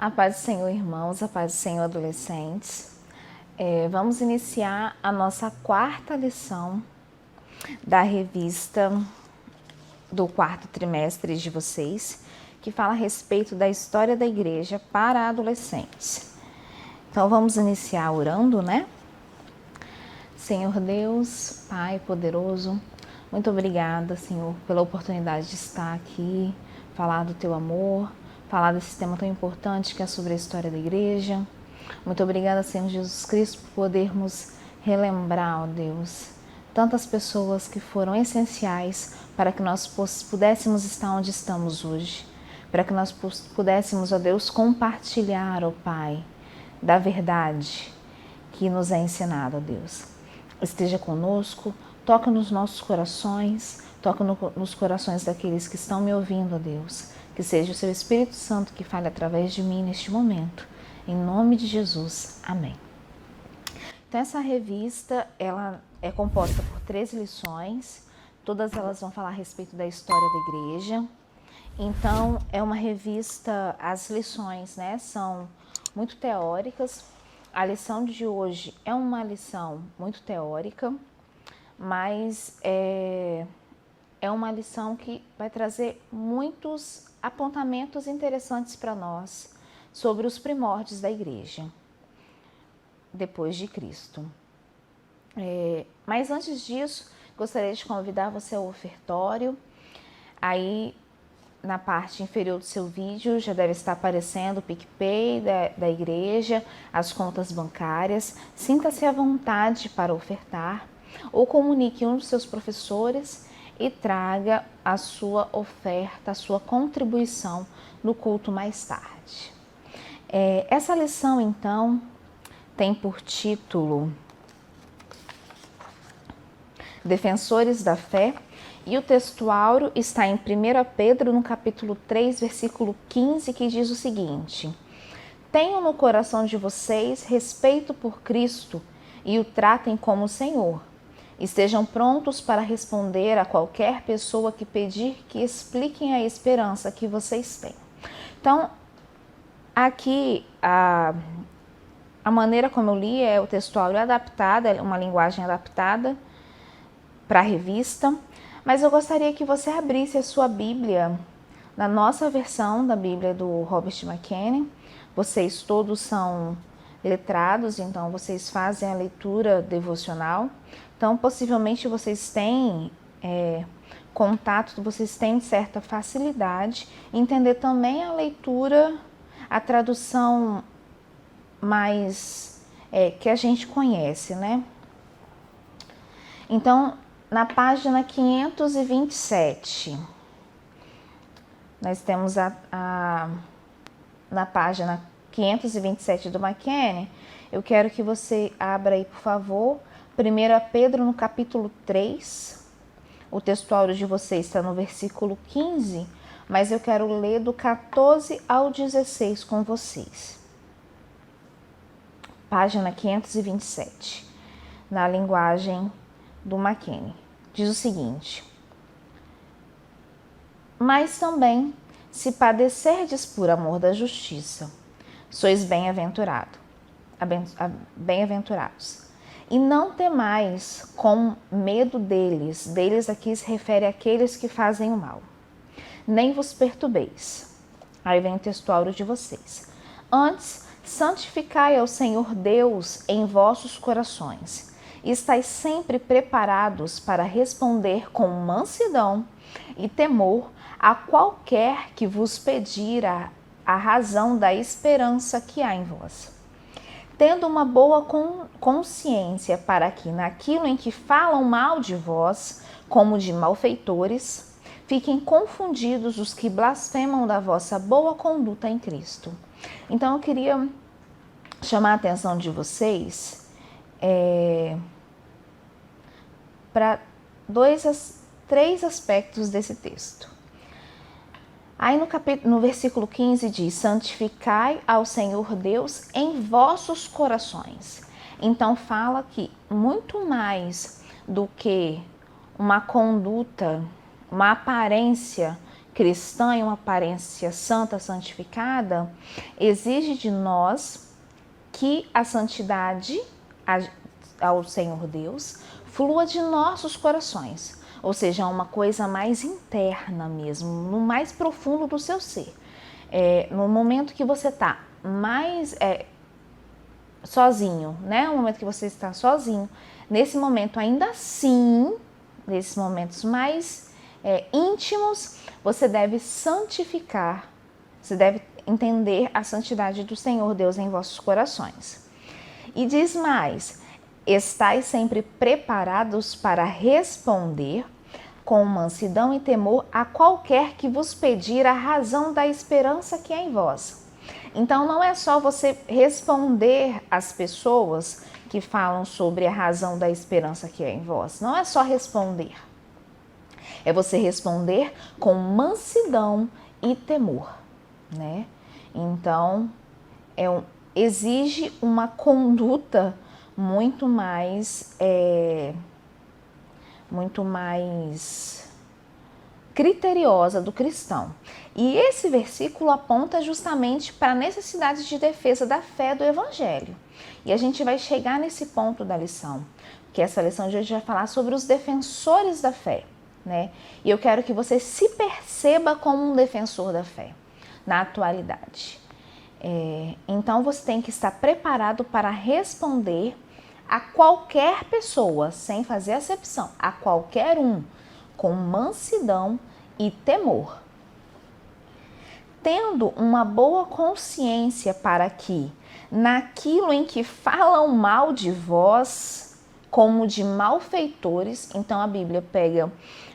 A paz do Senhor, irmãos, a paz do Senhor, adolescentes. Vamos iniciar a nossa quarta lição da revista do quarto trimestre de vocês, que fala a respeito da história da igreja para adolescentes. Então vamos iniciar orando, né? Senhor Deus, Pai poderoso, muito obrigada, Senhor, pela oportunidade de estar aqui, falar do Teu amor, falar desse tema tão importante que é sobre a história da igreja. Muito obrigada, Senhor Jesus Cristo, por podermos relembrar, ó Deus, tantas pessoas que foram essenciais para que nós pudéssemos estar onde estamos hoje, para que nós pudéssemos, ó Deus, compartilhar, ó Pai, da verdade que nos é ensinada, ó Deus. Esteja conosco, toca nos nossos corações, toca nos corações daqueles que estão me ouvindo, ó Deus. Que seja o Seu Espírito Santo que fale através de mim neste momento. Em nome de Jesus. Amém. Então essa revista, ela é composta por 3 lições. Todas elas vão falar a respeito da história da igreja. Então é uma revista, as lições, né, são muito teóricas. A lição de hoje é uma lição muito teórica, mas é uma lição que vai trazer muitos apontamentos interessantes para nós sobre os primórdios da igreja, depois de Cristo. Mas antes disso, gostaria de convidar você ao ofertório. Aí, na parte inferior do seu vídeo, já deve estar aparecendo o PicPay da igreja, as contas bancárias. Sinta-se à vontade para ofertar ou comunique um dos seus professores e traga a sua oferta, a sua contribuição no culto mais tarde. Essa lição, então, tem por título Defensores da Fé, e o textuário está em 1 Pedro, no capítulo 3, versículo 15, que diz o seguinte: Tenham no coração de vocês respeito por Cristo e o tratem como Senhor. Estejam prontos para responder a qualquer pessoa que pedir que expliquem a esperança que vocês têm. Então, aqui a maneira como eu li é o textuário adaptado, é uma linguagem adaptada para a revista, mas eu gostaria que você abrisse a sua Bíblia na nossa versão da Bíblia do Robert McKenney. Vocês todos são letrados, então vocês fazem a leitura devocional. Então, possivelmente vocês têm contato, vocês têm certa facilidade em entender também a leitura, a tradução mais que a gente conhece, né? Então, na página 527, nós temos na página 527 do McKenney, eu quero que você abra aí, por favor, 1 Pedro no capítulo 3, o textuário de vocês está no versículo 15, mas eu quero ler do 14 ao 16 com vocês. Página 527, na linguagem do McKenney. Diz o seguinte: Mas também, se padecerdes por amor da justiça, sois bem-aventurados. E não temais com medo deles. Deles aqui se refere àqueles que fazem o mal. Nem vos perturbeis. Aí vem o textuário de vocês. Antes, santificai ao Senhor Deus em vossos corações. E estais sempre preparados para responder com mansidão e temor a qualquer que vos pedir a razão da esperança que há em vós. Tendo uma boa consciência para que naquilo em que falam mal de vós, como de malfeitores, fiquem confundidos os que blasfemam da vossa boa conduta em Cristo. Então eu queria chamar a atenção de vocês para 3 aspectos desse texto. Aí no versículo 15 diz: santificai ao Senhor Deus em vossos corações. Então fala que muito mais do que uma conduta, uma aparência cristã e uma aparência santa, santificada, exige de nós que a santidade ao Senhor Deus flua de nossos corações, ou seja, uma coisa mais interna mesmo, no mais profundo do seu ser. No momento que você está mais sozinho, né? No momento que você está sozinho, nesse momento ainda assim, nesses momentos mais íntimos, você deve santificar, você deve entender a santidade do Senhor Deus em vossos corações. E diz mais: estais sempre preparados para responder com mansidão e temor a qualquer que vos pedir a razão da esperança que é em vós. Então não é só você responder às pessoas que falam sobre a razão da esperança que é em vós. Não é só responder. É você responder com mansidão e temor, né? Então, exige uma conduta muito mais criteriosa do cristão. E esse versículo aponta justamente para a necessidade de defesa da fé do Evangelho. E a gente vai chegar nesse ponto da lição, que essa lição de hoje vai falar sobre os defensores da fé, né? E eu quero que você se perceba como um defensor da fé na atualidade. Então você tem que estar preparado para responder a qualquer pessoa, sem fazer acepção, a qualquer um, com mansidão e temor, tendo uma boa consciência para que, naquilo em que falam mal de vós, como de malfeitores, então a Bíblia pega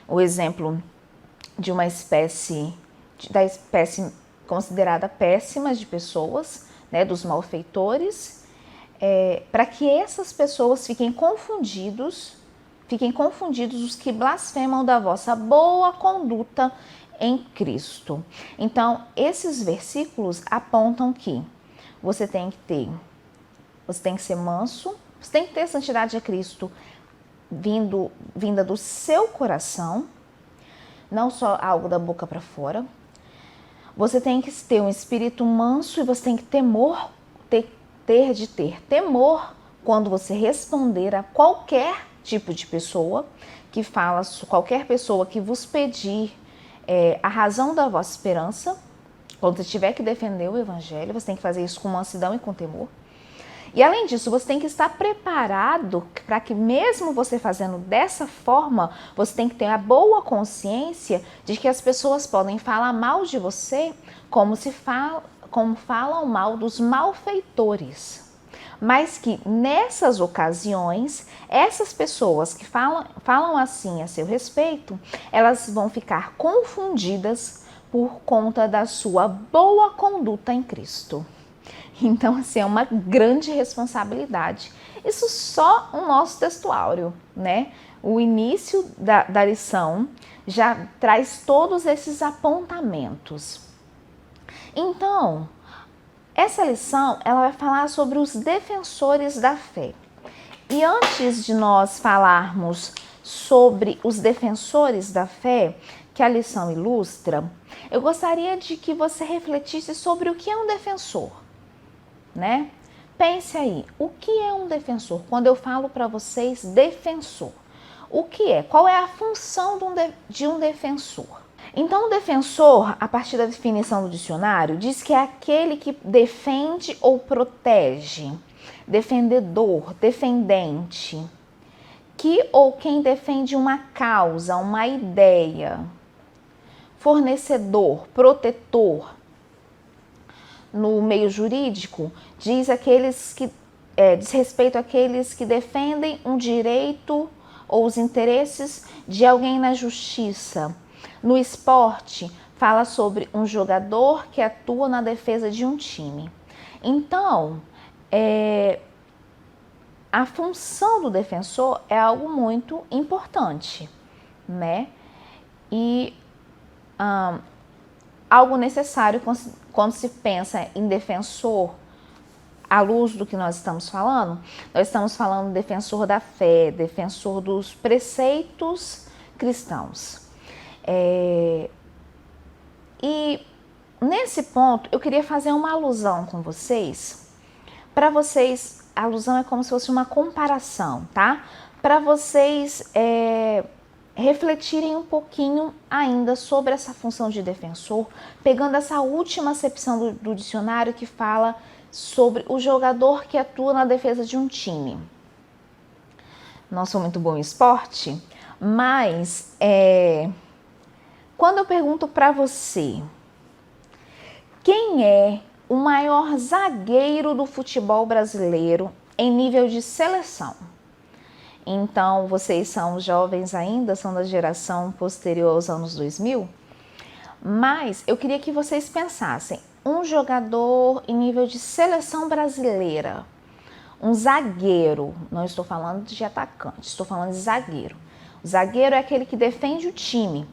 o exemplo de uma espécie, da espécie considerada péssima de pessoas, né, dos malfeitores, para que essas pessoas fiquem confundidos os que blasfemam da vossa boa conduta em Cristo. Então, esses versículos apontam que você tem que ser manso, você tem que ter santidade a Cristo vinda do seu coração, não só algo da boca para fora. Você tem que ter um espírito manso e você tem que ter temor quando você responder a qualquer tipo de pessoa que fala, qualquer pessoa que vos pedir a razão da vossa esperança. Quando você tiver que defender o Evangelho, você tem que fazer isso com mansidão e com temor. E além disso, você tem que estar preparado para que mesmo você fazendo dessa forma, você tem que ter a boa consciência de que as pessoas podem falar mal de você como falam mal dos malfeitores. Mas que nessas ocasiões, essas pessoas que falam assim a seu respeito, elas vão ficar confundidas por conta da sua boa conduta em Cristo. Então, assim, é uma grande responsabilidade. Isso só o nosso textuário, né? O início da lição já traz todos esses apontamentos. Então, essa lição, ela vai falar sobre os defensores da fé. E antes de nós falarmos sobre os defensores da fé, que a lição ilustra, eu gostaria de que você refletisse sobre o que é um defensor, né? Pense aí, o que é um defensor? Quando eu falo para vocês defensor, o que é? Qual é a função de um defensor? Então, o defensor, a partir da definição do dicionário, diz que é aquele que defende ou protege, defendedor, defendente, que ou quem defende uma causa, uma ideia, fornecedor, protetor. No meio jurídico, diz respeito àqueles que defendem um direito ou os interesses de alguém na justiça. No esporte, fala sobre um jogador que atua na defesa de um time. Então, a função do defensor é algo muito importante, né? E algo necessário quando se pensa em defensor, à luz do que nós estamos falando defensor da fé, defensor dos preceitos cristãos. E nesse ponto eu queria fazer uma alusão com vocês, para vocês, a alusão é como se fosse uma comparação, tá? Para vocês refletirem um pouquinho ainda sobre essa função de defensor, pegando essa última acepção do dicionário que fala sobre o jogador que atua na defesa de um time. Não sou muito bom em esporte, mas quando eu pergunto para você quem é o maior zagueiro do futebol brasileiro em nível de seleção? Então, vocês são jovens ainda, são da geração posterior aos anos 2000, mas eu queria que vocês pensassem, um jogador em nível de seleção brasileira, um zagueiro, não estou falando de atacante, estou falando de zagueiro. O zagueiro é aquele que defende o time.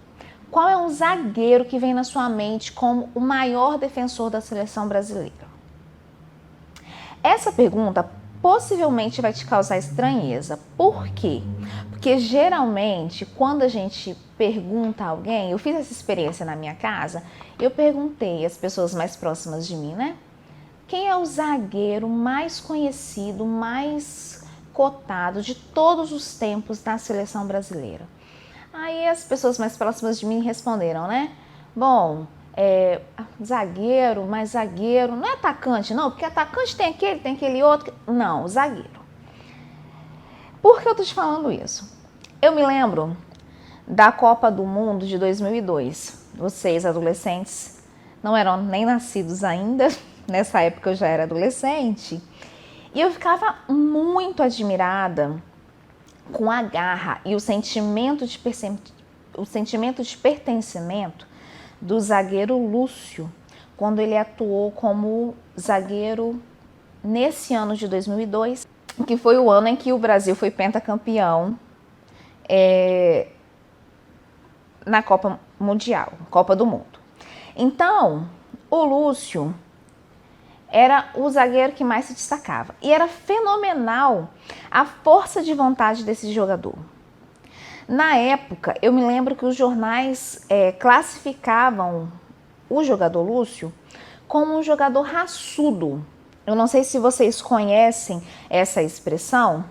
Qual é um zagueiro que vem na sua mente como o maior defensor da seleção brasileira? Essa pergunta possivelmente vai te causar estranheza. Por quê? Porque geralmente, quando a gente pergunta a alguém, eu fiz essa experiência na minha casa, eu perguntei às pessoas mais próximas de mim, né? Quem é o zagueiro mais conhecido, mais cotado de todos os tempos na seleção brasileira? Aí as pessoas mais próximas de mim responderam, né? Bom, zagueiro, mas zagueiro não é atacante, não, porque atacante tem aquele outro. Não, zagueiro. Por que eu tô te falando isso? Eu me lembro da Copa do Mundo de 2002. Vocês, adolescentes, não eram nem nascidos ainda. Nessa época eu já era adolescente. E eu ficava muito admirada com a garra e o sentimento de pertencimento do zagueiro Lúcio, quando ele atuou como zagueiro nesse ano de 2002, que foi o ano em que o Brasil foi pentacampeão na Copa Mundial, Copa do Mundo. Então, o Lúcio era o zagueiro que mais se destacava. E era fenomenal a força de vontade desse jogador. Na época, eu me lembro que os jornais classificavam o jogador Lúcio como um jogador raçudo. Eu não sei se vocês conhecem essa expressão,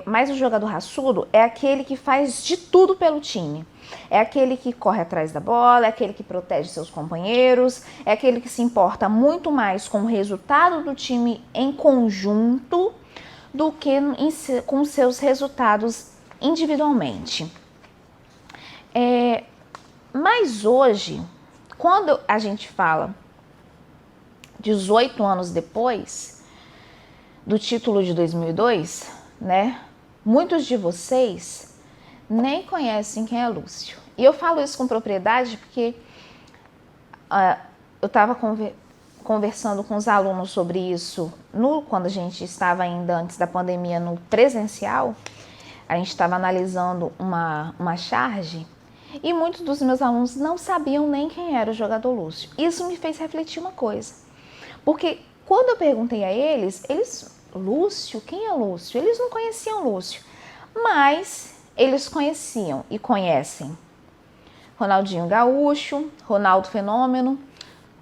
mas o jogador raçudo é aquele que faz de tudo pelo time. É aquele que corre atrás da bola, é aquele que protege seus companheiros, é aquele que se importa muito mais com o resultado do time em conjunto do que com seus resultados individualmente. Mas hoje, quando a gente fala 18 anos depois do título de 2002, né? Muitos de vocês nem conhecem quem é Lúcio. E eu falo isso com propriedade porque eu estava conversando com os alunos sobre isso quando a gente estava ainda antes da pandemia no presencial. A gente estava analisando uma charge e muitos dos meus alunos não sabiam nem quem era o jogador Lúcio. Isso me fez refletir uma coisa. Porque quando eu perguntei a eles, Lúcio? Quem é Lúcio? Eles não conheciam Lúcio, mas eles conheciam e conhecem Ronaldinho Gaúcho, Ronaldo Fenômeno.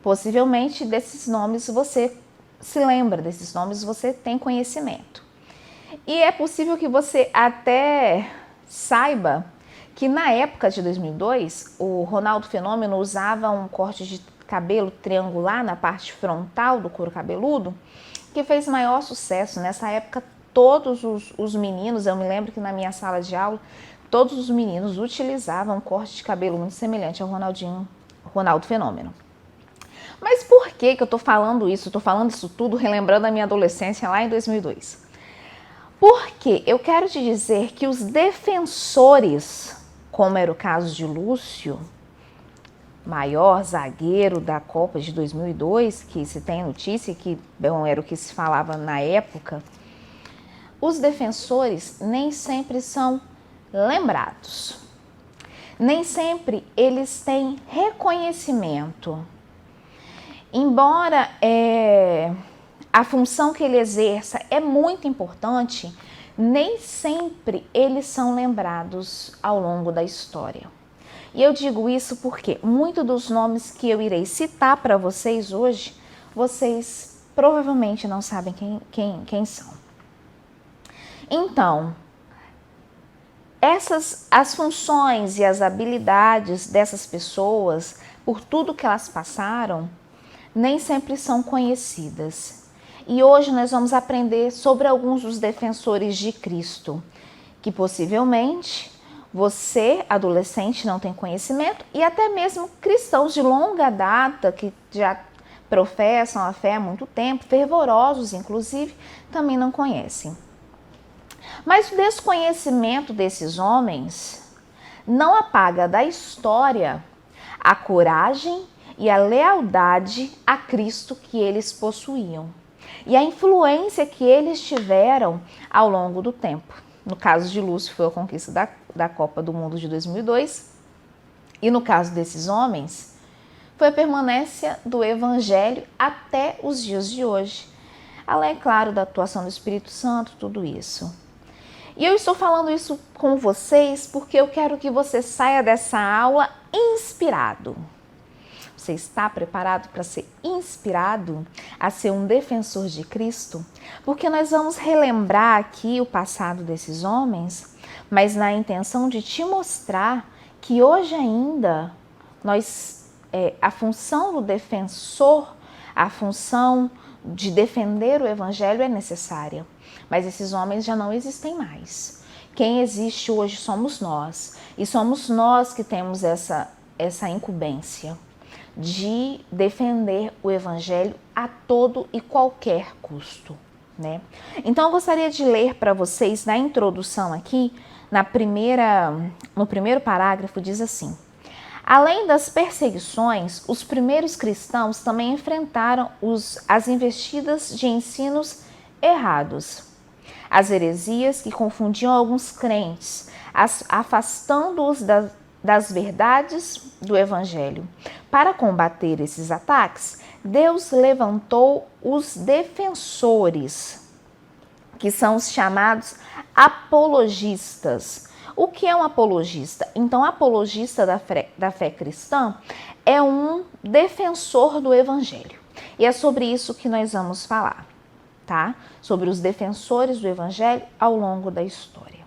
Possivelmente desses nomes você se lembra, desses nomes você tem conhecimento. E é possível que você até saiba que na época de 2002, o Ronaldo Fenômeno usava um corte de cabelo triangular na parte frontal do couro cabeludo, que fez maior sucesso. Nessa época, todos os meninos, eu me lembro que na minha sala de aula, todos os meninos utilizavam um corte de cabelo muito semelhante ao Ronaldo Fenômeno. Mas por que eu tô falando isso? Tô falando isso tudo relembrando a minha adolescência lá em 2002. Porque eu quero te dizer que os defensores, como era o caso de Lúcio, maior zagueiro da Copa de 2002, que se tem notícia que bom, era o que se falava na época, os defensores nem sempre são lembrados. Nem sempre eles têm reconhecimento. Embora a função que ele exerça é muito importante, nem sempre eles são lembrados ao longo da história. E eu digo isso porque muitos dos nomes que eu irei citar para vocês hoje, vocês provavelmente não sabem quem são. Então, as funções e as habilidades dessas pessoas, por tudo que elas passaram, nem sempre são conhecidas. E hoje nós vamos aprender sobre alguns dos defensores de Cristo, que possivelmente você, adolescente, não tem conhecimento, e até mesmo cristãos de longa data, que já professam a fé há muito tempo, fervorosos inclusive, também não conhecem. Mas o desconhecimento desses homens não apaga da história a coragem e a lealdade a Cristo que eles possuíam e a influência que eles tiveram ao longo do tempo. No caso de Lúcio, foi a conquista da Copa do Mundo de 2002, e no caso desses homens, foi a permanência do Evangelho até os dias de hoje. Além, é claro, da atuação do Espírito Santo, tudo isso. E eu estou falando isso com vocês porque eu quero que você saia dessa aula inspirado. Você está preparado para ser inspirado a ser um defensor de Cristo? Porque nós vamos relembrar aqui o passado desses homens, mas na intenção de te mostrar que hoje ainda a função do defensor, a função de defender o Evangelho é necessária. Mas esses homens já não existem mais. Quem existe hoje somos nós. E somos nós que temos essa incumbência de defender o Evangelho a todo e qualquer custo, né? Então eu gostaria de ler para vocês na introdução aqui, no primeiro parágrafo, diz assim: além das perseguições, os primeiros cristãos também enfrentaram as investidas de ensinos errados, as heresias que confundiam alguns crentes, afastando-os das verdades do Evangelho. Para combater esses ataques, Deus levantou os defensores, que são os chamados apologistas. O que é um apologista? Então, apologista da fé cristã é um defensor do Evangelho. E é sobre isso que nós vamos falar, tá? Sobre os defensores do Evangelho ao longo da história.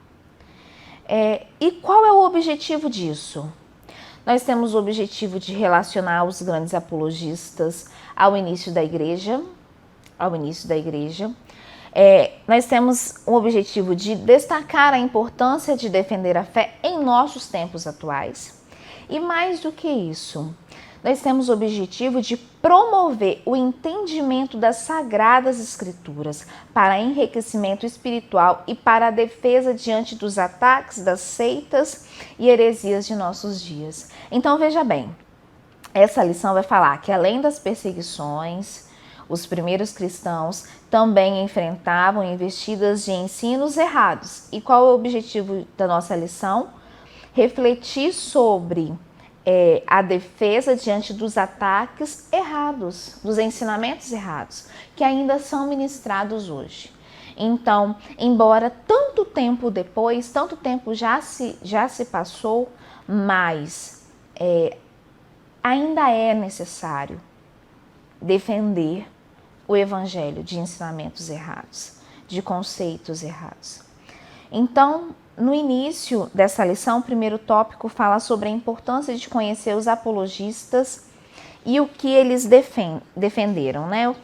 E qual é o objetivo disso? Nós temos o objetivo de relacionar os grandes apologistas ao início da igreja. Nós temos o objetivo de destacar a importância de defender a fé em nossos tempos atuais. E mais do que isso, nós temos o objetivo de promover o entendimento das Sagradas Escrituras para enriquecimento espiritual e para a defesa diante dos ataques das seitas e heresias de nossos dias. Então veja bem, essa lição vai falar que além das perseguições, os primeiros cristãos também enfrentavam investidas de ensinos errados. E qual é o objetivo da nossa lição? Refletir sobre a defesa diante dos ataques errados, dos ensinamentos errados, que ainda são ministrados hoje. Então, embora tanto tempo depois, tanto tempo já se passou, mas ainda é necessário defender o Evangelho de ensinamentos errados, de conceitos errados. Então, no início dessa lição, o primeiro tópico fala sobre a importância de conhecer os apologistas e o que eles defenderam, né?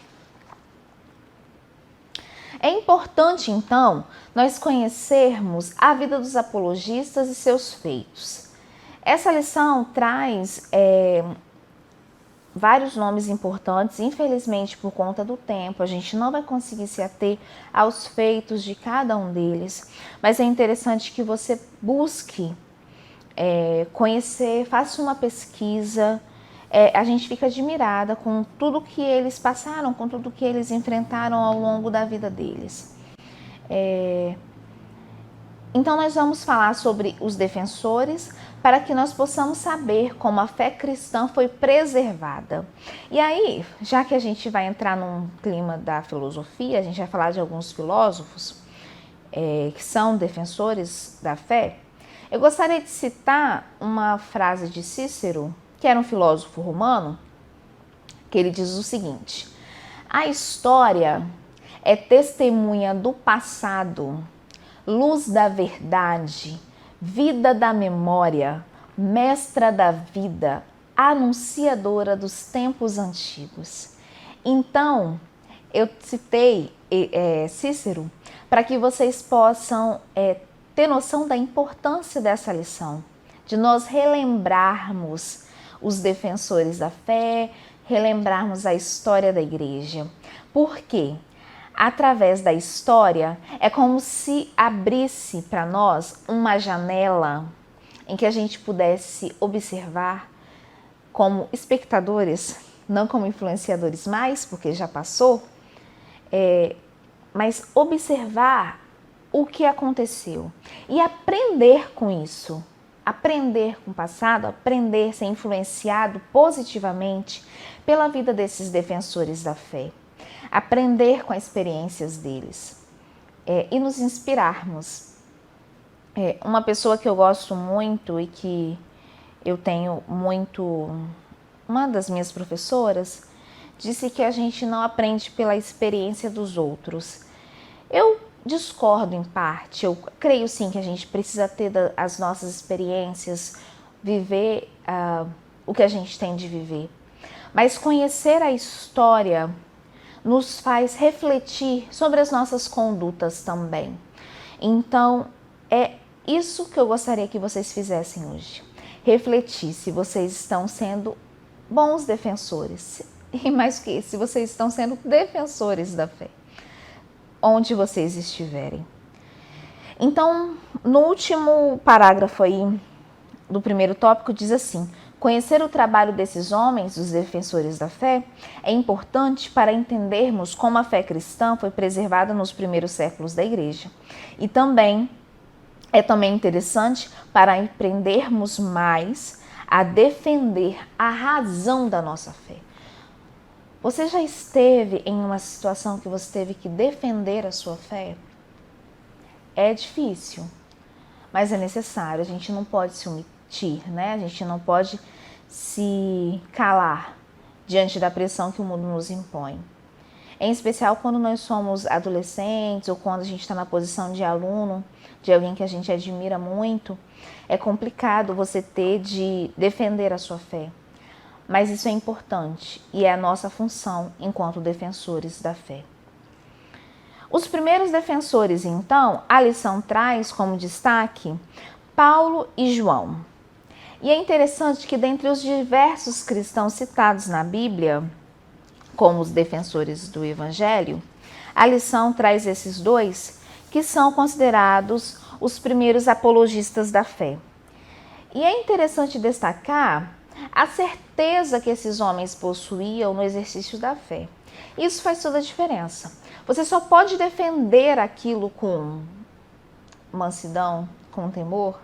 É importante, então, nós conhecermos a vida dos apologistas e seus feitos. Essa lição traz vários nomes importantes. Infelizmente, por conta do tempo, a gente não vai conseguir se ater aos feitos de cada um deles, mas é interessante que você busque conhecer, faça uma pesquisa. A gente fica admirada com tudo que eles passaram, com tudo que eles enfrentaram ao longo da vida deles. Então nós vamos falar sobre os defensores para que nós possamos saber como a fé cristã foi preservada. E aí, já que a gente vai entrar num clima da filosofia, a gente vai falar de alguns filósofos que são defensores da fé, Eu gostaria de citar uma frase de Cícero, que era um filósofo romano, que ele diz o seguinte: a história é testemunha do passado, luz da verdade, vida da memória, mestra da vida, anunciadora dos tempos antigos. Então, eu citei Cícero para que vocês possam ter noção da importância dessa lição, de nós relembrarmos os defensores da fé, relembrarmos a história da igreja. Por quê? Através da história, é como se abrisse para nós uma janela em que a gente pudesse observar como espectadores, não como influenciadores mais, porque já passou, mas observar o que aconteceu e aprender com isso. Aprender com o passado, aprender a ser influenciado positivamente pela vida desses defensores da fé. Aprender com as experiências deles e nos inspirarmos. Uma pessoa que eu gosto muito e que eu tenho muito... Uma das minhas professoras disse que a gente não aprende pela experiência dos outros. Eu discordo em parte, eu creio sim que a gente precisa ter as nossas experiências, viver o que a gente tem de viver. Mas conhecer a história nos faz refletir sobre as nossas condutas também. Então, é isso que eu gostaria que vocês fizessem hoje. Refletir se vocês estão sendo bons defensores. E mais que isso, se vocês estão sendo defensores da fé, onde vocês estiverem. Então, no último parágrafo aí do primeiro tópico diz assim: conhecer o trabalho desses homens, os defensores da fé, é importante para entendermos como a fé cristã foi preservada nos primeiros séculos da igreja. E também é interessante para aprendermos mais a defender a razão da nossa fé. Você já esteve em uma situação que você teve que defender a sua fé? É difícil, mas é necessário. A gente não pode se omitir, né? A gente não pode se calar diante da pressão que o mundo nos impõe. Em especial quando nós somos adolescentes ou quando a gente está na posição de aluno, de alguém que a gente admira muito, é complicado você ter de defender a sua fé. Mas isso é importante e é a nossa função enquanto defensores da fé. Os primeiros defensores, então, a lição traz como destaque Paulo e João. E é interessante que dentre os diversos cristãos citados na Bíblia, como os defensores do Evangelho, a lição traz esses dois que são considerados os primeiros apologistas da fé. E é interessante destacar a certeza que esses homens possuíam no exercício da fé. Isso faz toda a diferença. Você só pode defender aquilo com mansidão, com temor,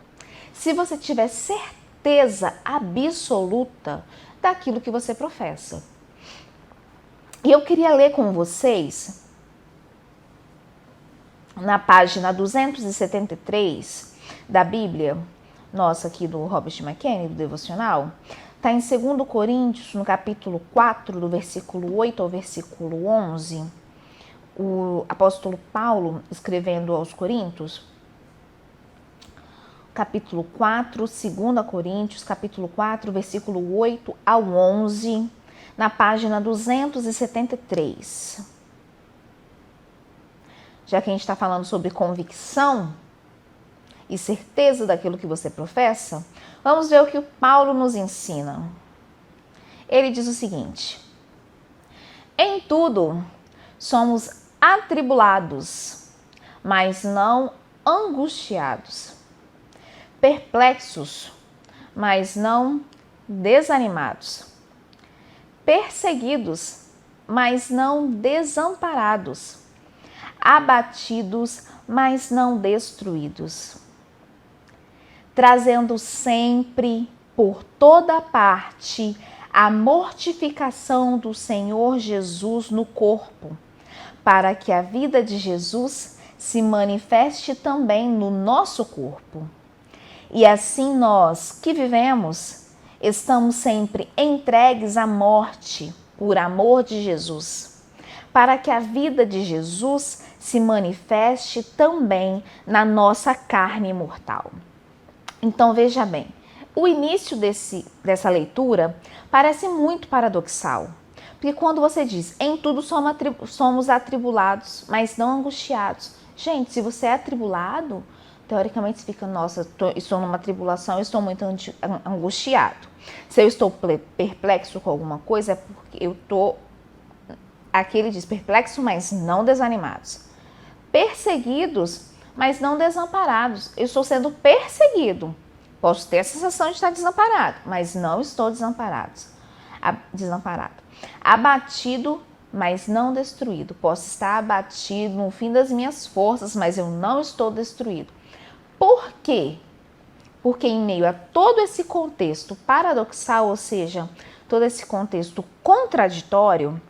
se você tiver certeza absoluta daquilo que você professa. E eu queria ler com vocês, na página 273 da Bíblia, nossa aqui do Robert McKenzie, do Devocional, está em 2 Coríntios, no capítulo 4, do versículo 8 ao versículo 11, o apóstolo Paulo escrevendo aos Coríntios, capítulo 4, 2 Coríntios, capítulo 4, versículo 8 ao 11, na página 273. Já que a gente está falando sobre convicção e certeza daquilo que você professa, vamos ver o que o Paulo nos ensina. Ele diz o seguinte: em tudo somos atribulados, mas não angustiados, perplexos, mas não desanimados, perseguidos, mas não desamparados, abatidos, mas não destruídos, trazendo sempre por toda parte a mortificação do Senhor Jesus no corpo, para que a vida de Jesus se manifeste também no nosso corpo. E assim nós que vivemos, estamos sempre entregues à morte por amor de Jesus, para que a vida de Jesus se manifeste também na nossa carne mortal. Então veja bem, o início dessa leitura parece muito paradoxal, porque quando você diz, em tudo somos atribulados, mas não angustiados. Gente, se você é atribulado, teoricamente você fica, nossa, estou numa tribulação, eu estou muito angustiado. Se eu estou perplexo com alguma coisa, é porque eu estou, aqui ele diz, perplexo, mas não desanimados. Perseguidos, mas não desamparados. Eu estou sendo perseguido. Posso ter a sensação de estar desamparado, mas não estou desamparado. Abatido, mas não destruído. Posso estar abatido no fim das minhas forças, mas eu não estou destruído. Por quê? Porque em meio a todo esse contexto paradoxal, ou seja, todo esse contexto contraditório,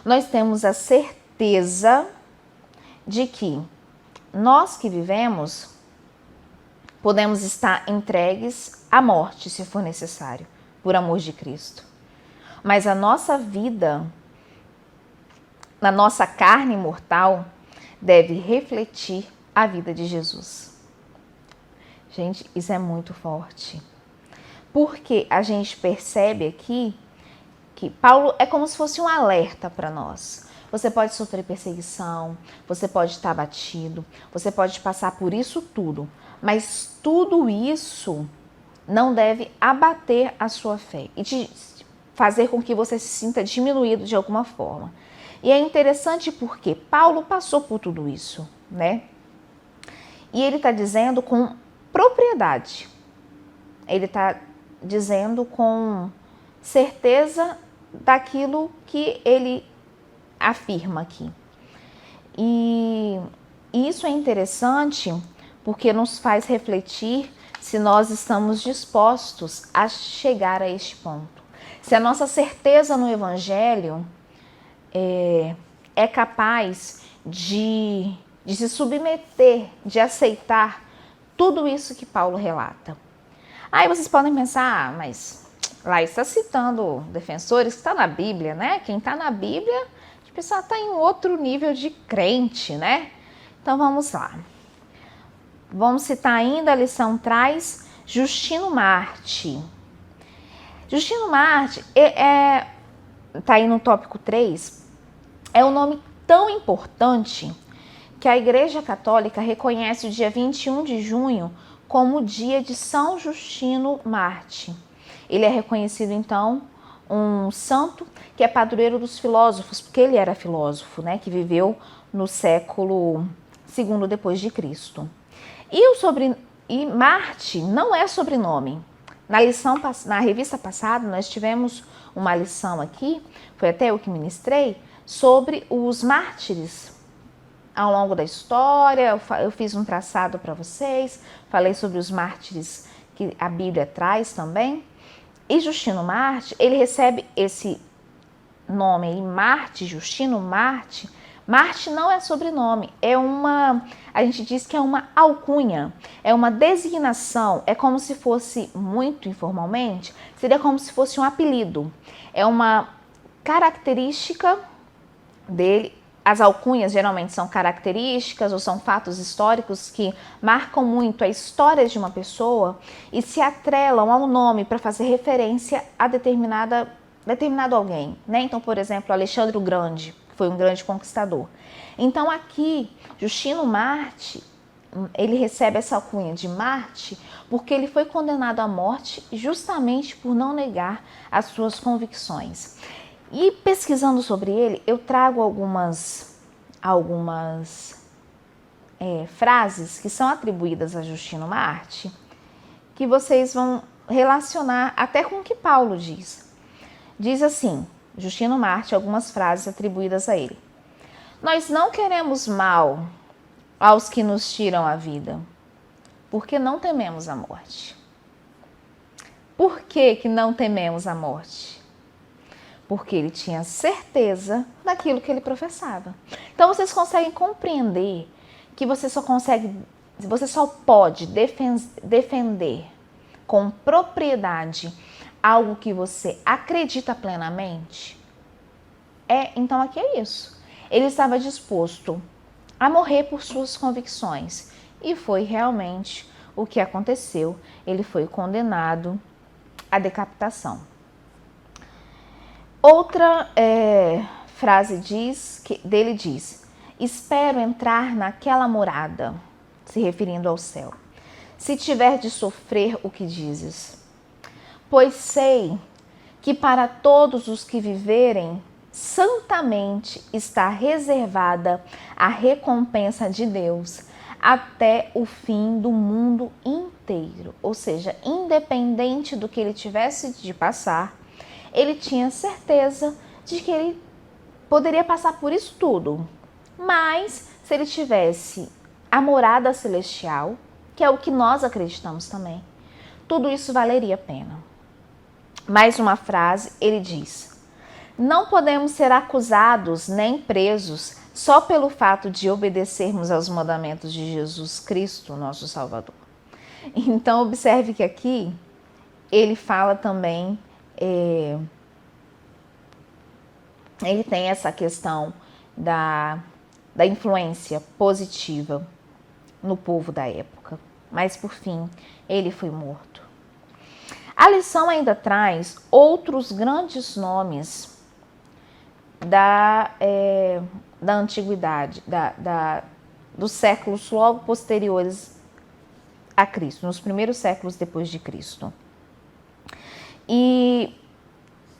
nós temos a certeza de que nós que vivemos podemos estar entregues à morte, se for necessário, por amor de Cristo. Mas a nossa vida, na nossa carne mortal, deve refletir a vida de Jesus. Gente, isso é muito forte. Porque a gente percebe aqui que Paulo é como se fosse um alerta para nós. Você pode sofrer perseguição, você pode estar abatido, você pode passar por isso tudo, mas tudo isso não deve abater a sua fé e te fazer com que você se sinta diminuído de alguma forma. E é interessante porque Paulo passou por tudo isso, né? E ele está dizendo com propriedade, ele está dizendo com certeza daquilo que ele afirma aqui. E isso é interessante porque nos faz refletir se nós estamos dispostos a chegar a este ponto. Se a nossa certeza no Evangelho é capaz de se submeter, de aceitar tudo isso que Paulo relata. Aí vocês podem pensar, mas lá está citando defensores que está na Bíblia, né? Quem está na Bíblia, a pessoa está em outro nível de crente, né? Então vamos lá. Vamos citar ainda, a lição traz Justino Marte. Justino Marte está aí no tópico 3, é um nome tão importante que a Igreja Católica reconhece o dia 21 de junho como o dia de São Justino Marte. Ele é reconhecido, então, um santo que é padroeiro dos filósofos, porque ele era filósofo, né, que viveu no século II depois de Cristo. E Marte não é sobrenome. Na revista passada, nós tivemos uma lição aqui, foi até eu que ministrei, sobre os mártires ao longo da história. Eu fiz um traçado para vocês, falei sobre os mártires que a Bíblia traz também. E Justino Marte, ele recebe esse nome aí, Marte, Justino Marte. Marte não é sobrenome, a gente diz que é uma alcunha, é uma designação, é como se fosse, muito informalmente, seria como se fosse um apelido. É uma característica dele. As alcunhas geralmente são características ou são fatos históricos que marcam muito a história de uma pessoa e se atrelam ao nome para fazer referência a determinado alguém, né? Então, por exemplo, Alexandre o Grande, que foi um grande conquistador. Então, aqui, Justino Marte, ele recebe essa alcunha de Marte porque ele foi condenado à morte justamente por não negar as suas convicções. E pesquisando sobre ele, eu trago algumas frases que são atribuídas a Justino Marte, que vocês vão relacionar até com o que Paulo diz. Diz assim, Justino Marte, algumas frases atribuídas a ele. Nós não queremos mal aos que nos tiram a vida, porque não tememos a morte. Por que não tememos a morte? Porque ele tinha certeza daquilo que ele professava. Então vocês conseguem compreender que você só consegue você só pode defender com propriedade algo que você acredita plenamente, então aqui é isso. Ele estava disposto a morrer por suas convicções. E foi realmente o que aconteceu. Ele foi condenado à decapitação. Outra frase dele diz: espero entrar naquela morada, se referindo ao céu, se tiver de sofrer o que dizes. Pois sei que para todos os que viverem santamente está reservada a recompensa de Deus até o fim do mundo inteiro. Ou seja, independente do que ele tivesse de passar, ele tinha certeza de que ele poderia passar por isso tudo. Mas se ele tivesse a morada celestial, que é o que nós acreditamos também, tudo isso valeria a pena. Mais uma frase, ele diz: não podemos ser acusados nem presos só pelo fato de obedecermos aos mandamentos de Jesus Cristo, nosso Salvador. Então, observe que aqui ele fala também, ele tem essa questão da influência positiva no povo da época. Mas, por fim, ele foi morto. A lição ainda traz outros grandes nomes da antiguidade, dos séculos logo posteriores a Cristo, nos primeiros séculos depois de Cristo. E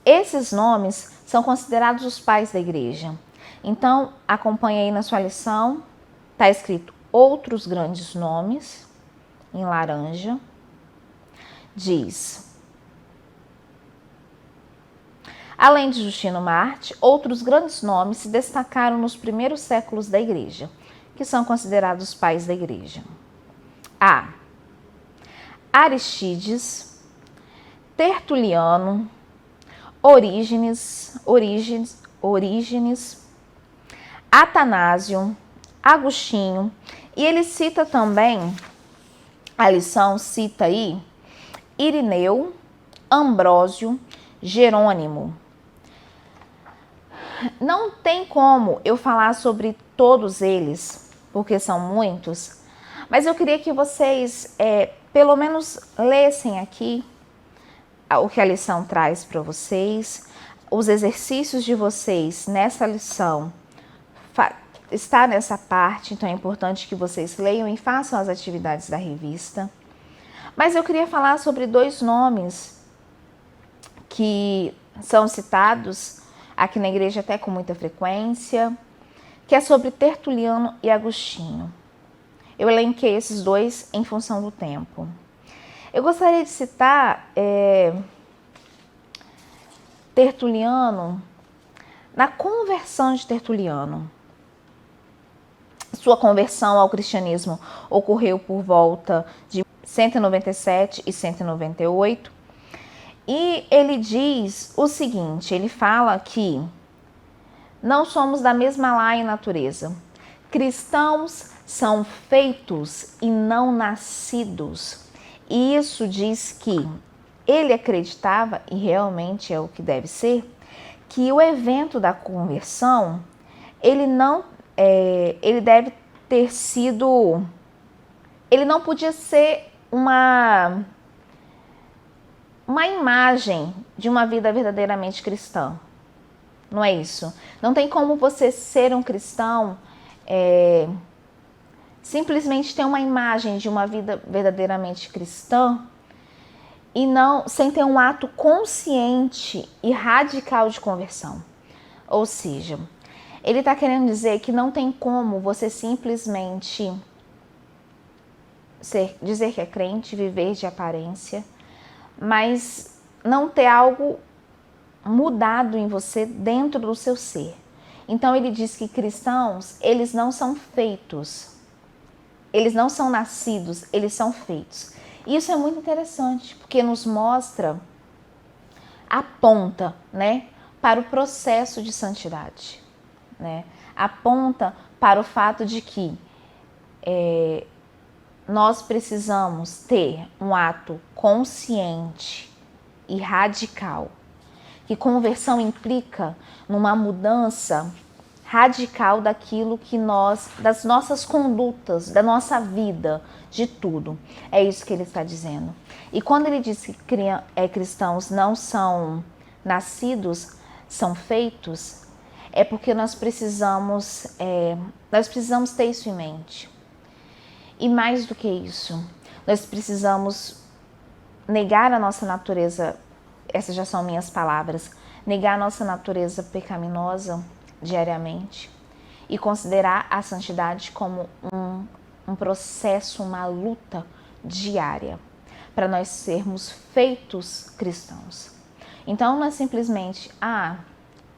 esses nomes são considerados os pais da igreja. Então, acompanhe aí na sua lição, está escrito outros grandes nomes, em laranja. Diz: além de Justino Marte, outros grandes nomes se destacaram nos primeiros séculos da igreja, que são considerados pais da igreja. A. Aristides, Tertuliano, Orígenes, Atanásio, Agostinho, e ele cita também, a lição cita aí, Irineu, Ambrósio, Jerônimo. Não tem como eu falar sobre todos eles, porque são muitos, mas eu queria que vocês pelo menos lessem aqui o que a lição traz para vocês. Os exercícios de vocês nessa lição está nessa parte, então é importante que vocês leiam e façam as atividades da revista. Mas eu queria falar sobre dois nomes que são citados aqui na igreja até com muita frequência, que é sobre Tertuliano e Agostinho. Eu elenquei esses dois em função do tempo. Eu gostaria de citar Tertuliano, na conversão de Tertuliano. Sua conversão ao cristianismo ocorreu por volta de 197 e 198. E ele diz o seguinte, ele fala que não somos da mesma laia e natureza. Cristãos são feitos e não nascidos. E isso diz que ele acreditava, e realmente é o que deve ser, que o evento da conversão, ele deve ter sido, ele não podia ser uma imagem de uma vida verdadeiramente cristã. Não é isso? Não tem como você ser um cristão simplesmente ter uma imagem de uma vida verdadeiramente cristã e não sem ter um ato consciente e radical de conversão. Ou seja, ele está querendo dizer que não tem como você simplesmente dizer que é crente, viver de aparência, mas não ter algo mudado em você dentro do seu ser. Então ele diz que cristãos, eles não são feitos, eles não são nascidos, eles são feitos. Isso é muito interessante, porque nos mostra, aponta, para o processo de santidade, aponta para o fato de que nós precisamos ter um ato consciente e radical. Que conversão implica numa mudança radical daquilo que das nossas condutas, da nossa vida, de tudo. É isso que ele está dizendo. E quando ele diz que cristãos não são nascidos, são feitos, é porque nós precisamos ter isso em mente. E mais do que isso, nós precisamos negar a nossa natureza, essas já são minhas palavras, negar a nossa natureza pecaminosa diariamente e considerar a santidade como um processo, uma luta diária para nós sermos feitos cristãos. Então não é simplesmente,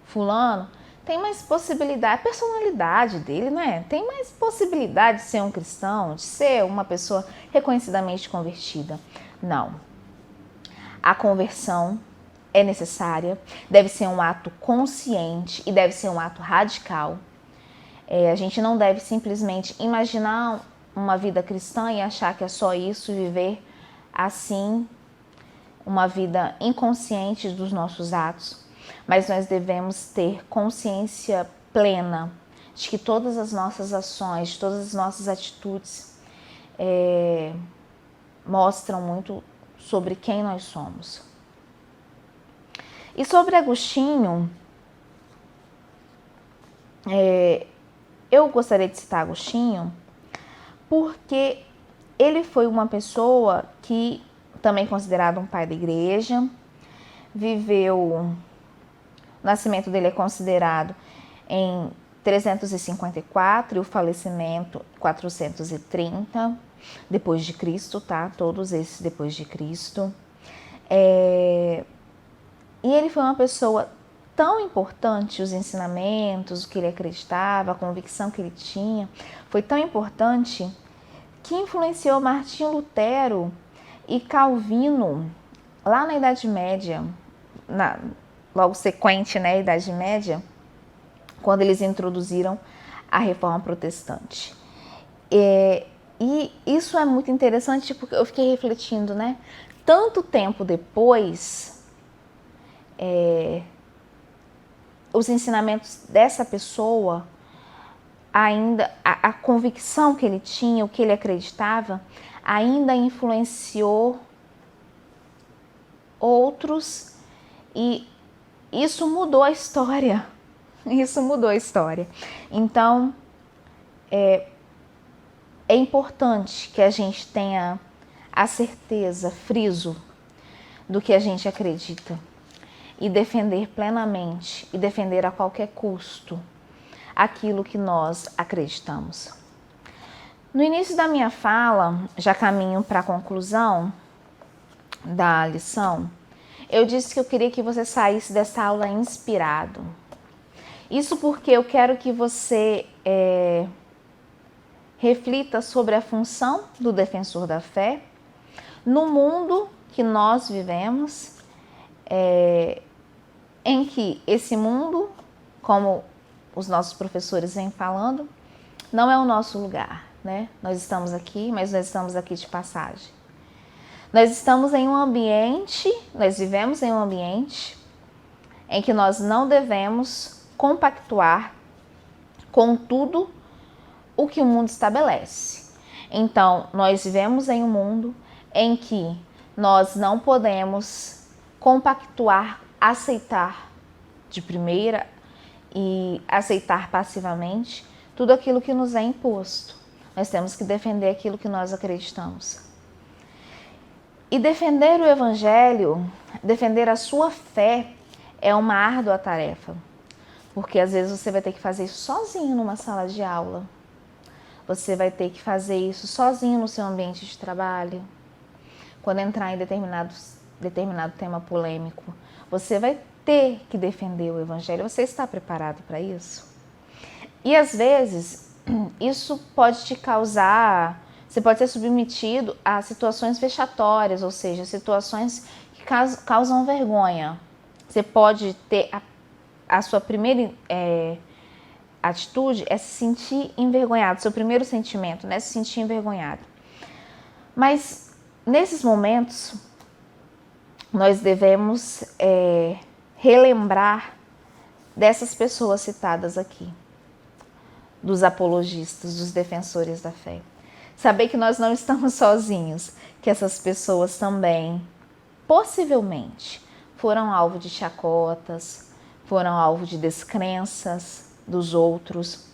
fulano tem mais possibilidade, a personalidade dele, né? Tem mais possibilidade de ser um cristão, de ser uma pessoa reconhecidamente convertida. Não. A conversão é necessária, deve ser um ato consciente e deve ser um ato radical. A gente não deve simplesmente imaginar uma vida cristã e achar que é só isso, viver assim, uma vida inconsciente dos nossos atos. Mas nós devemos ter consciência plena de que todas as nossas ações, todas as nossas atitudes mostram muito sobre quem nós somos. E sobre Agostinho, eu gostaria de citar Agostinho porque ele foi uma pessoa que, também considerado um pai da igreja, o nascimento dele é considerado em 354 e o falecimento 430 depois de Cristo, tá? Todos esses depois de Cristo. E ele foi uma pessoa tão importante, os ensinamentos, o que ele acreditava, a convicção que ele tinha, foi tão importante que influenciou Martinho Lutero e Calvino lá na Idade Média, logo sequente, né, Idade Média, quando eles introduziram a Reforma Protestante. E isso é muito interessante porque eu fiquei refletindo, né? Tanto tempo depois, os ensinamentos dessa pessoa, ainda a convicção que ele tinha, o que ele acreditava, ainda influenciou outros e isso mudou a história. Isso mudou a história. Então, é importante que a gente tenha a certeza, friso, do que a gente acredita e defender plenamente e defender a qualquer custo aquilo que nós acreditamos. No início da minha fala, já caminho para a conclusão da lição, eu disse que eu queria que você saísse dessa aula inspirado. Isso porque eu quero que você reflita sobre a função do defensor da fé no mundo que nós vivemos, em que esse mundo, como os nossos professores vêm falando, não é o nosso lugar, né? Nós estamos aqui, mas nós estamos aqui de passagem. Nós estamos em um ambiente, nós vivemos em um ambiente em que nós não devemos compactuar com tudo o que o mundo estabelece. Então, nós vivemos em um mundo em que nós não podemos compactuar, aceitar de primeira e aceitar passivamente tudo aquilo que nos é imposto. Nós temos que defender aquilo que nós acreditamos. E defender o Evangelho, defender a sua fé, é uma árdua tarefa. Porque às vezes você vai ter que fazer isso sozinho numa sala de aula. Você vai ter que fazer isso sozinho no seu ambiente de trabalho. Quando entrar em determinado tema polêmico, você vai ter que defender o Evangelho. Você está preparado para isso? E às vezes, isso pode te causar... Você pode ser submetido a situações vexatórias, ou seja, situações que causam vergonha. Você pode ter... A sua primeira atitude é se sentir envergonhado. Seu primeiro sentimento, né? Se sentir envergonhado. Mas nesses momentos, nós devemos relembrar dessas pessoas citadas aqui, dos apologistas, dos defensores da fé. Saber que nós não estamos sozinhos, que essas pessoas também, possivelmente, foram alvo de chacotas, foram alvo de descrenças dos outros,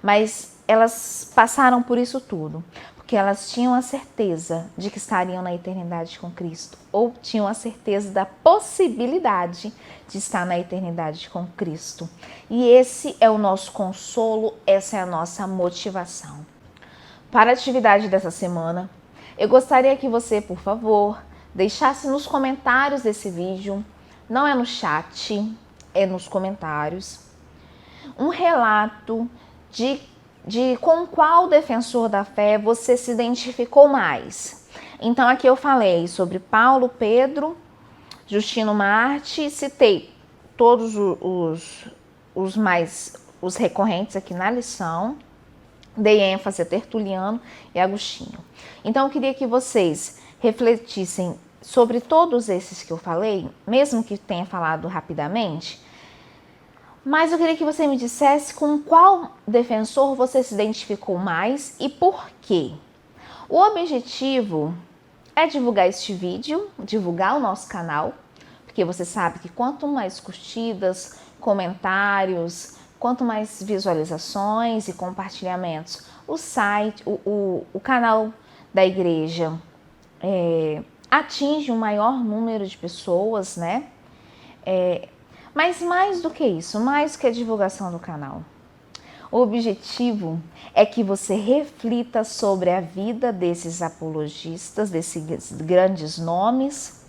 mas elas passaram por isso tudo, porque elas tinham a certeza de que estariam na eternidade com Cristo, ou tinham a certeza da possibilidade de estar na eternidade com Cristo. E esse é o nosso consolo, essa é a nossa motivação. Para a atividade dessa semana, eu gostaria que você, por favor, deixasse nos comentários desse vídeo, não é no chat, é nos comentários, um relato de com qual defensor da fé você se identificou mais. Então aqui eu falei sobre Paulo, Pedro, Justino Marte, citei todos os recorrentes aqui na lição, dei ênfase a Tertuliano e Agostinho. Então eu queria que vocês refletissem sobre todos esses que eu falei, mesmo que tenha falado rapidamente, mas eu queria que você me dissesse com qual defensor você se identificou mais e por quê. O objetivo é divulgar este vídeo, divulgar o nosso canal, porque você sabe que quanto mais curtidas, comentários, quanto mais visualizações e compartilhamentos, o site, o canal da igreja atinge um maior número de pessoas, né? Mas mais do que isso, mais do que a divulgação do canal, o objetivo é que você reflita sobre a vida desses apologistas, desses grandes nomes,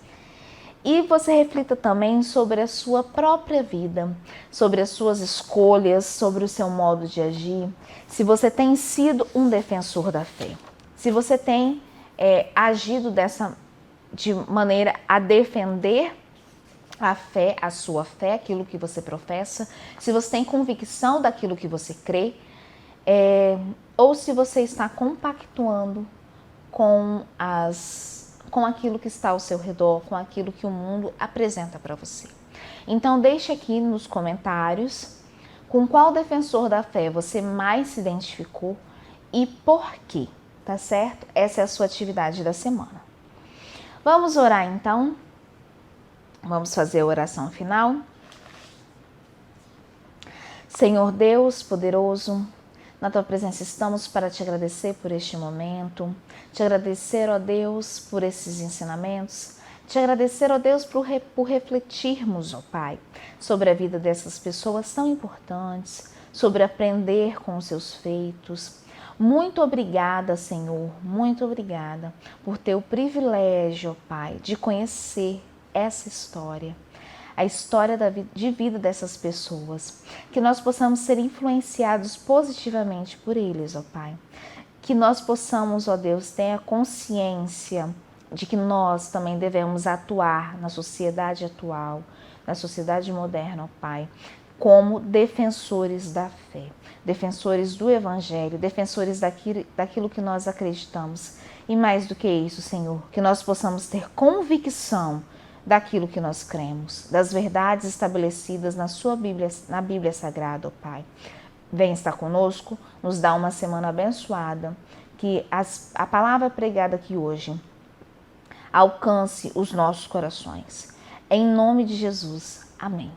e você reflita também sobre a sua própria vida, sobre as suas escolhas, sobre o seu modo de agir, se você tem sido um defensor da fé, se você tem agido de maneira a defender a fé, a sua fé, aquilo que você professa, se você tem convicção daquilo que você crê, ou se você está compactuando com aquilo que está ao seu redor, com aquilo que o mundo apresenta para você. Então deixe aqui nos comentários com qual defensor da fé você mais se identificou e por quê, tá certo? Essa é a sua atividade da semana. Vamos orar então? Vamos fazer a oração final. Senhor Deus poderoso, na Tua presença estamos para Te agradecer por este momento, Te agradecer, ó Deus, por esses ensinamentos, Te agradecer, ó Deus, por refletirmos, ó Pai, sobre a vida dessas pessoas tão importantes, sobre aprender com os Seus feitos. Muito obrigada, Senhor, muito obrigada por ter o privilégio, ó Pai, de conhecer essa história, a história de vida dessas pessoas, que nós possamos ser influenciados positivamente por eles, ó Pai, que nós possamos, ó Deus, ter a consciência de que nós também devemos atuar na sociedade atual, na sociedade moderna, ó Pai, como defensores da fé, defensores do Evangelho, defensores daquilo que nós acreditamos. E mais do que isso, Senhor, que nós possamos ter convicção daquilo que nós cremos, das verdades estabelecidas na Bíblia Sagrada, ó Pai. Vem estar conosco, nos dá uma semana abençoada, que a palavra pregada aqui hoje alcance os nossos corações. Em nome de Jesus, amém.